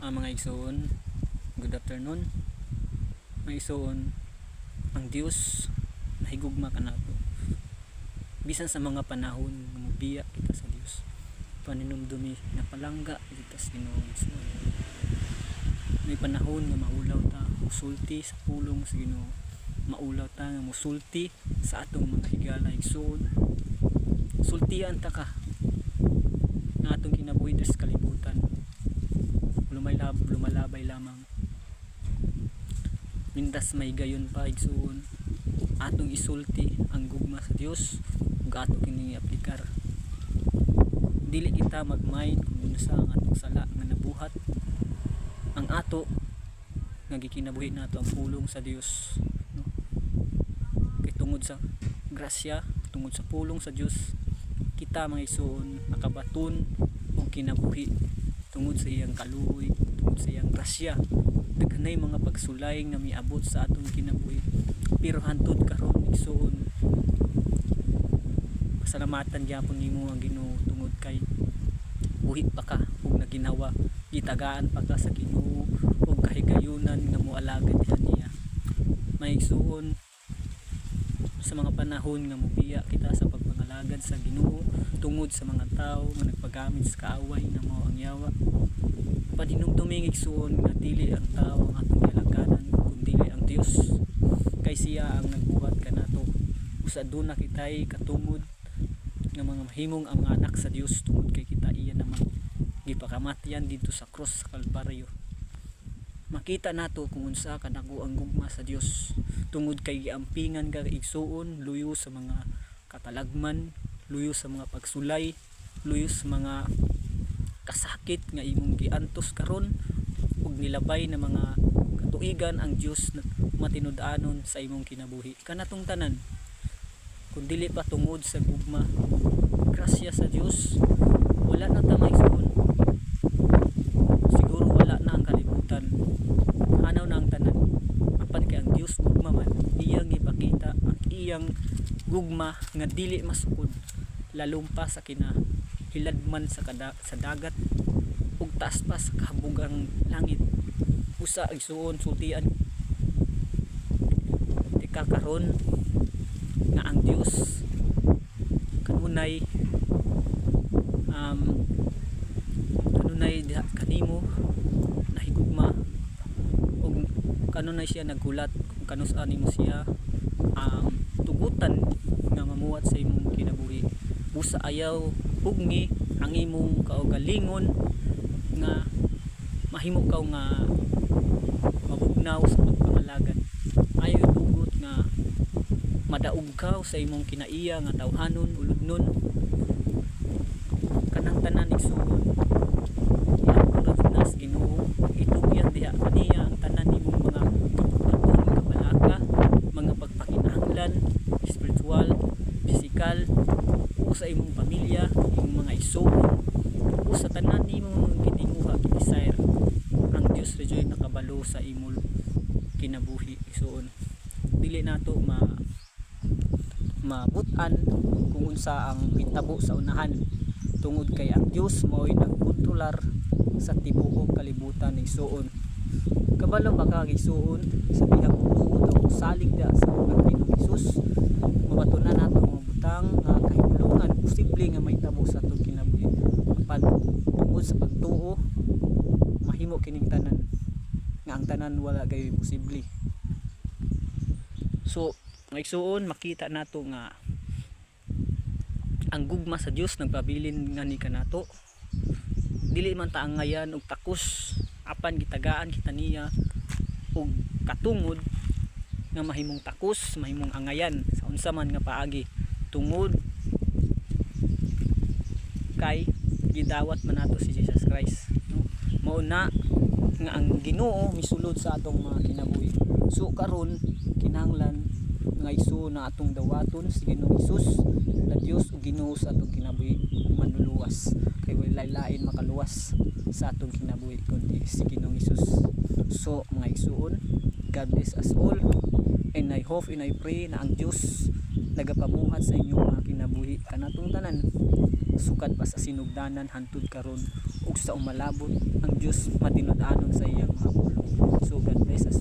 Mga igsoon, good afternoon. Mga igsoon, ang Dios nahigugma kanato bisan sa mga panahon nga mobiya kita sa Dios, paninumdumi na palangga kita sa Ginoo. May panahon nga maulaw ta musulti sa pulong sa Ginoo, maulaw ta nga musulti sa atong mga higala. Igsoon, sultian ta ka na atong kinabuhi sa kalibutan, lumalabay lamang. Mintas may gayon pa igsoon, atong isulti ang gugma sa Dios ug ato kini aplikar. Dili kita magmain kung unsa ang atong sala nga nabuhat. Ang ato nga gikinabuhi nato ang pulong sa Dios, no? Kay tungod sa grasya, tungod sa pulong sa Dios, kita mga igsoon nakabaton og kinabuhi tungod sa iyang kaluoy, tungod sa iyang grasya. Daghanay mga pagsulay nga miabot sa atong kinabuhi, pero hantud karon igsoon, pasalamatan gyapon nimo ang Ginoo tungod kay buhi pa ka ug naginawa, gitagaan pa ka sa Ginoo ug kahigayunan nga moalagad niya. May igsoon, sa mga panahon nga mobiya kita sa pagpangalagad sa Ginoo tungod sa mga tao nga nagpagamit sa kaaway na mao ang yawa, paninumduming igsoon nga dili ang tao ang atong alagadan kundi ang Dios, kay siya ang nagbuhat kanato. Usa aduna kitay katungod nga mga mahimong ang mga anak sa Dios tungod kay kita iya naman gipakamatyan dito sa cross sa Kalbaryo. Makita nato kung unsa kadako ang gugma sa Dios tungod kay giampingan ka igsoon, luyo sa mga katalagman, luyo sa mga pagsulay, luyo sa mga kasakit nga imong giantos karon, ug nilabay na mga katuigan ang Dios matinud-anon sa imong kinabuhi. Kanatong tanan, kung dili pa tungod sa gugma, grasya sa Dios, wala na ta maigsoon. Siguro wala na ang kalibutan, hanaw na ang tanan. Apan kay ang Dios gugma man, iyang ipakita ang iyang gugma nga dili masukod, lalong pa sa kinahiladman sa dagat ug taas pa sa kahabugang langit. Usa igsuon sultian tika karon nga ang Dios kanunay diha kanimo nahigugma ug kanunay siya naggulat kung kanus-an nimo siya tugutan nga mamuhat sa imong kinabuhi. Busa ayaw hugni ang imong kaugalingon nga mahimo ka nga mabugnaw sa pagpangalagad. Ayaw tugot nga madaog ka sa imong kinaiya nga tawhanon uludnon. Kanang tanan igsuon, nas Ginoo, itugyan diha kaniya ang tanan nimong mga atong kabalaka, mga pagpakinahanglan spiritual, physical, o sa imong pamilya, imong mga igsoon, o sa tanan nimong gitinguha ginisire. Ang Dios rejoy nakabalo sa imong kinabuhi igsoon. Dili nato mabutan kung unsa ang hitabo sa unahan, tungod kay ang Dios mao'y nagkontrolar sa tibuok kalibutan igsoon. Kabalo ba ka igsoon sa dihang tuod o salig da sa mga Ginoong Hesus, mabatunan nato mga butang nga kahigulungan posible nga may tabo sa atong kinabuhi. Apan tungod sa pagtuo, mahimo kining tanan nga ang tanan wala gay posible. So mga igsoon, makita nato nga ang gugma sa Dios nagpabilin nga ni kanato. Dili man ta angayan og takos, apan gitagaan kita niya og katungod nga mahimong takos, mahimong angayan sa unsa man nga paagi, tungod kay gidawat man nato si Jesus Christ, no? Mao na nga ang Ginoo misulod sa atong mga kinabuhi. So karon kinahanglan nga igsoon na atong dawaton si Ginoong Hesus na Dios ug Ginoo sa atong kinabuhi manluluwas, kay walay lain makaluwas sa atong kinabuhi kundi si Ginoong Hesus. So mga igsoon, God bless us all, and I hope and I pray na ang Dios nagapamuhat sa inyong mga kinabuhi. kinabuhi kanatong tanan sukad pa sa sinugdanan hantud karon ug sa umalabot ang Dios matinud-anon sa iyang mga pulong. So God bless us